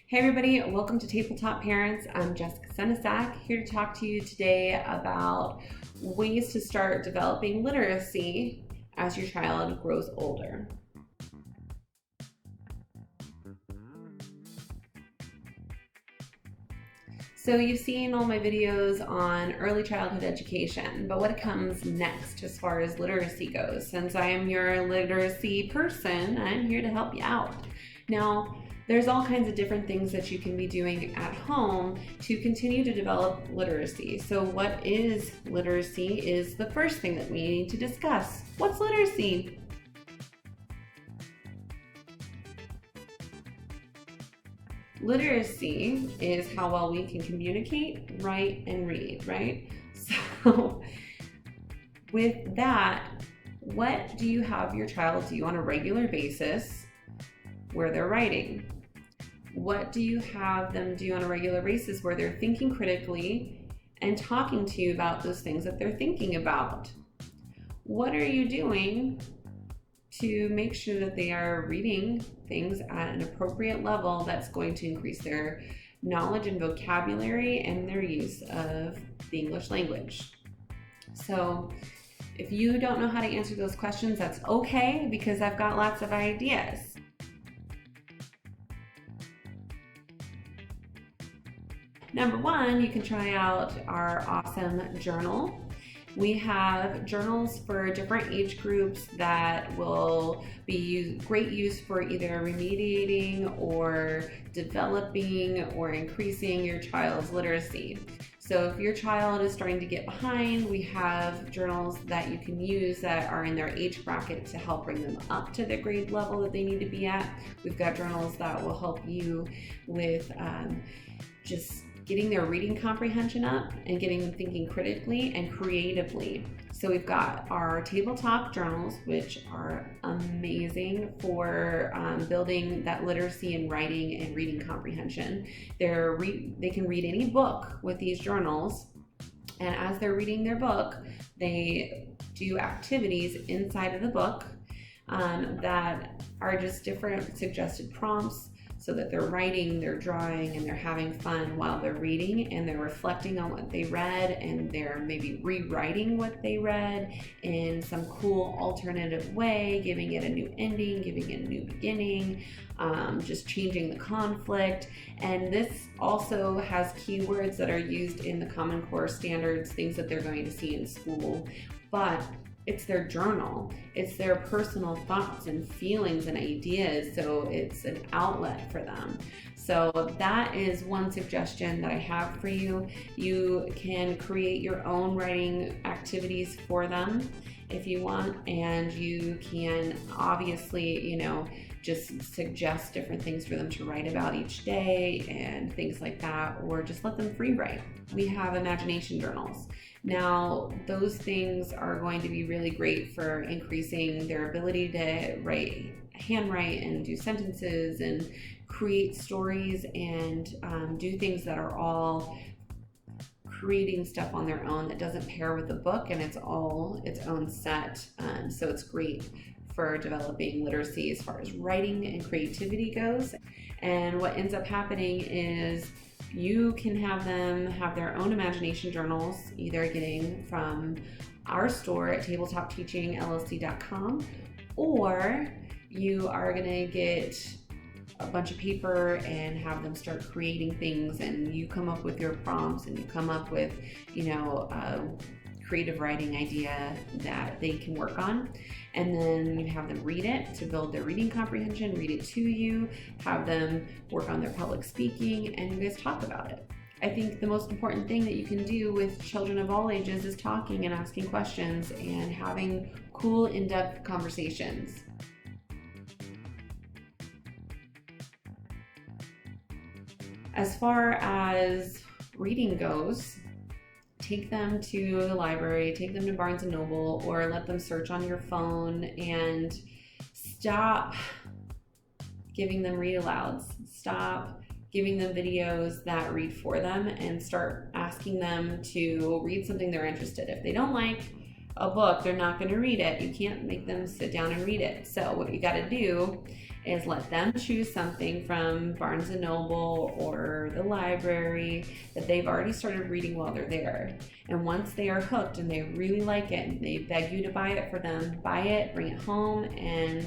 Hey everybody, welcome to Tabletop Parents. I'm Jessica Senesac, here to talk to you today about ways to start developing literacy as your child grows older. So you've seen all my videos on early childhood education, but what comes next as far as literacy goes? Since I am your literacy person, I'm here to help you out. Now, there's all kinds of different things that you can be doing at home to continue to develop literacy. So what is literacy is the first thing that we need to discuss. What's literacy? Literacy is how well we can communicate, write, and read, right? So with that, what do you have your child do on a regular basis where they're writing? What do you have them do on a regular basis where they're thinking critically and talking to you about those things that they're thinking about? What are you doing to make sure that they are reading things at an appropriate level that's going to increase their knowledge and vocabulary and their use of the English language? So if you don't know how to answer those questions, that's okay, because I've got lots of ideas. Number one, you can try out our awesome journal. We have journals for different age groups that will be great use for either remediating or developing or increasing your child's literacy. So if your child is starting to get behind, we have journals that you can use that are in their age bracket to help bring them up to the grade level that they need to be at. We've got journals that will help you with just getting their reading comprehension up and getting them thinking critically and creatively. So we've got our tabletop journals, which are amazing for building that literacy in writing and reading comprehension. They can read any book with these journals, and as they're reading their book, they do activities inside of the book that are just different suggested prompts, so that they're writing, they're drawing, and they're having fun while they're reading, and they're reflecting on what they read, and they're maybe rewriting what they read in some cool alternative way, giving it a new ending, giving it a new beginning, just changing the conflict. And this also has keywords that are used in the Common Core standards, things that they're going to see in school, but it's their journal. It's their personal thoughts and feelings and ideas, so it's an outlet for them. So that is one suggestion that I have for you. You can create your own writing activities for them if you want, and you can obviously, just suggest different things for them to write about each day and things like that, or just let them free write. We have imagination journals. Now, those things are going to be really great for increasing their ability to handwrite and do sentences and create stories and do things that are all creating stuff on their own that doesn't pair with the book, and it's all its own set. So it's great for developing literacy as far as writing and creativity goes. And what ends up happening is you can have them have their own imagination journals, either getting from our store at tabletopteachingllc.com, or you are going to get a bunch of paper and have them start creating things, and you come up with your prompts and you come up with, a creative writing idea that they can work on. And then you have them read it to build their reading comprehension, read it to you, have them work on their public speaking, and you guys talk about it. I think the most important thing that you can do with children of all ages is talking and asking questions and having cool, in-depth conversations. As far as reading goes, take them to the library, take them to Barnes & Noble, or let them search on your phone, and stop giving them read-alouds. Stop giving them videos that read for them, and start asking them to read something they're interested in. If they don't like a book, they're not going to read it. You can't make them sit down and read it. So what you got to do is let them choose something from Barnes & Noble or the library that they've already started reading while they're there. And once they are hooked and they really like it and they beg you to buy it for them, buy it, bring it home, and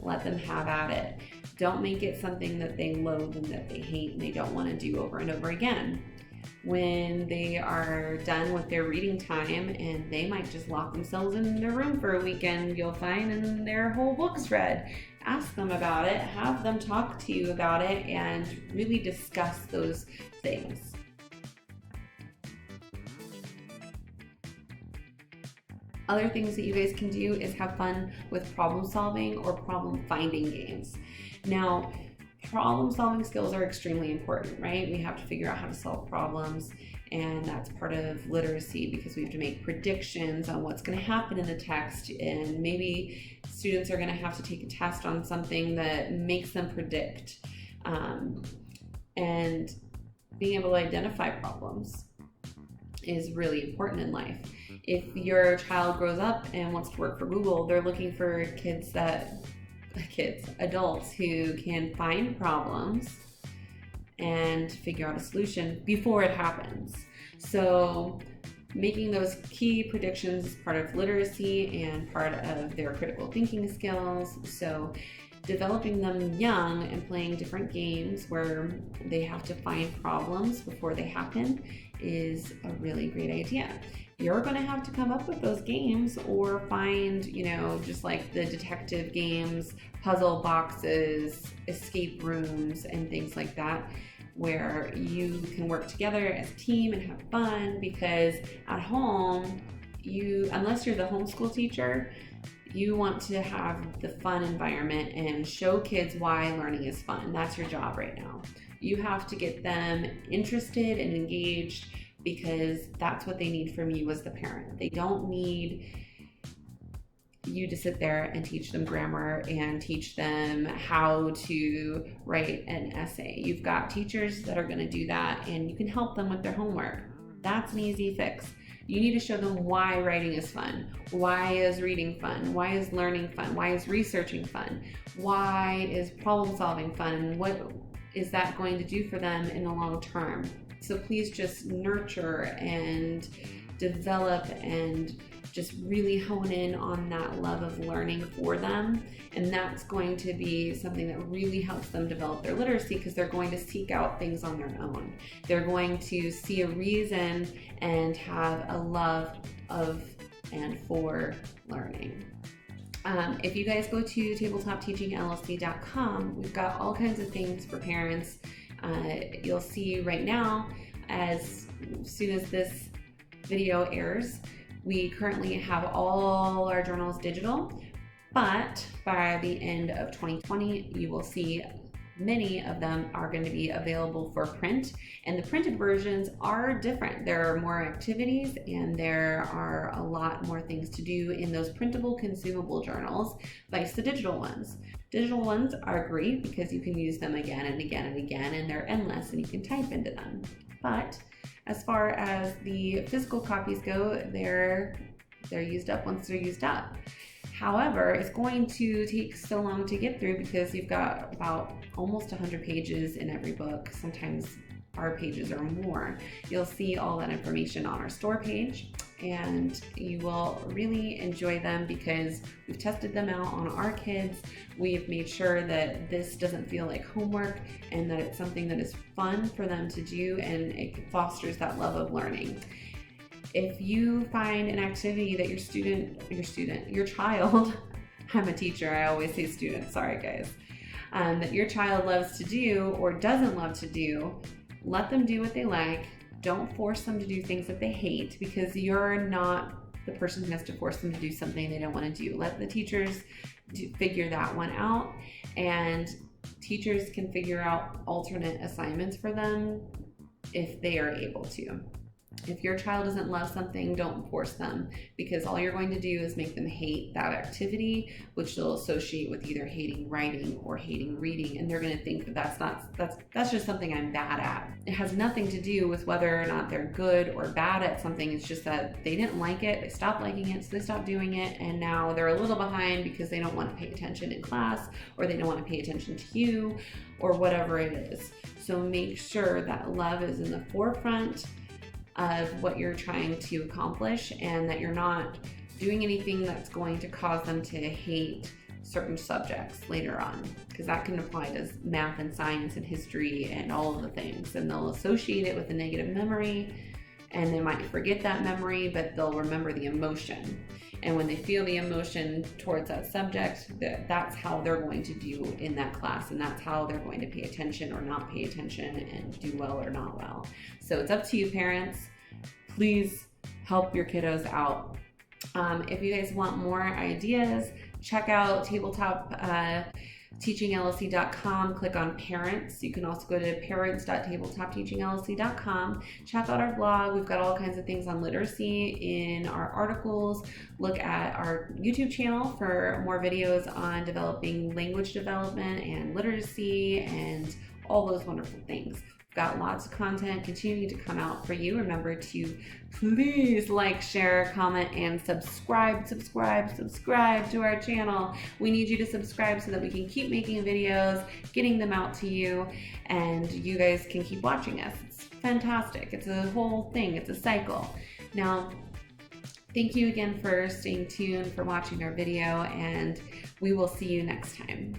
let them have at it. Don't make it something that they loathe and that they hate and they don't want to do over and over again. When they are done with their reading time, and they might just lock themselves in their room for a weekend, you'll find, and their whole book's read. Ask them about it, have them talk to you about it, and really discuss those things. Other things that you guys can do is have fun with problem solving or problem finding games. Now, problem solving skills are extremely important, right? We have to figure out how to solve problems, and that's part of literacy because we have to make predictions on what's going to happen in the text, and maybe students are going to have to take a test on something that makes them predict, and being able to identify problems is really important in life. If your child grows up and wants to work for Google, they're looking for adults who can find problems and figure out a solution before it happens. So making those key predictions is part of literacy and part of their critical thinking skills. So developing them young and playing different games where they have to find problems before they happen is a really great idea. You're going to have to come up with those games or find, just like the detective games, puzzle boxes, escape rooms, and things like that, where you can work together as a team and have fun, because at home, unless you're the homeschool teacher, you want to have the fun environment and show kids why learning is fun. That's your job right now. You have to get them interested and engaged, because that's what they need from you as the parent. They don't need you to sit there and teach them grammar and teach them how to write an essay. You've got teachers that are going to do that, and you can help them with their homework. That's an easy fix. You need to show them why writing is fun. Why is reading fun? Why is learning fun? Why is researching fun? Why is problem solving fun? And what is that going to do for them in the long term? So please just nurture and develop and just really hone in on that love of learning for them. And that's going to be something that really helps them develop their literacy, because they're going to seek out things on their own. They're going to see a reason and have a love of and for learning. If you guys go to tabletopteachingllc.com, we've got all kinds of things for parents. You'll see right now, as soon as this video airs, we currently have all our journals digital, but by the end of 2020, you will see many of them are going to be available for print, and the printed versions are different. There are more activities and there are a lot more things to do in those printable, consumable journals, like the digital ones. Digital ones are great because you can use them again and again and again, and they're endless and you can type into them. But as far as the physical copies go, they're used up once they're used up. However, it's going to take so long to get through because you've got about almost 100 pages in every book. Sometimes our pages are more. You'll see all that information on our store page, and you will really enjoy them because we've tested them out on our kids. We've made sure that this doesn't feel like homework and that it's something that is fun for them to do, and it fosters that love of learning. If you find an activity that your child, I'm a teacher, I always say student, sorry guys, that your child loves to do or doesn't love to do, let them do what they like. Don't force them to do things that they hate, because you're not the person who has to force them to do something they don't want to do. Let the teachers figure that one out, and teachers can figure out alternate assignments for them if they are able to. If your child doesn't love something, don't force them, because all you're going to do is make them hate that activity, which they'll associate with either hating writing or hating reading, and they're going to think that that's just something I'm bad at. It has nothing to do with whether or not they're good or bad at something. It's just that they didn't like it, they stopped liking it, so they stopped doing it, and now they're a little behind because they don't want to pay attention in class, or they don't want to pay attention to you, or whatever it is. So make sure that love is in the forefront of what you're trying to accomplish, and that you're not doing anything that's going to cause them to hate certain subjects later on, because that can apply to math and science and history and all of the things, and they'll associate it with a negative memory, and they might forget that memory, but they'll remember the emotion. And when they feel the emotion towards that subject, that's how they're going to do in that class, and that's how they're going to pay attention or not pay attention and do well or not well. So it's up to you, parents. Please help your kiddos out. If you guys want more ideas, check out tabletopteachingllc.com. Click on parents. You can also go to parents.tabletopteachingllc.com. Check out our blog. We've got all kinds of things on literacy in our articles. Look at our YouTube channel for more videos on developing language development and literacy and all those wonderful things. We've got lots of content continuing to come out for you. Remember to please like, share, comment, and subscribe to our channel. We need you to subscribe so that we can keep making videos, getting them out to you, and you guys can keep watching us. It's fantastic. It's a whole thing. It's a cycle. Now, thank you again for staying tuned, for watching our video, and we will see you next time.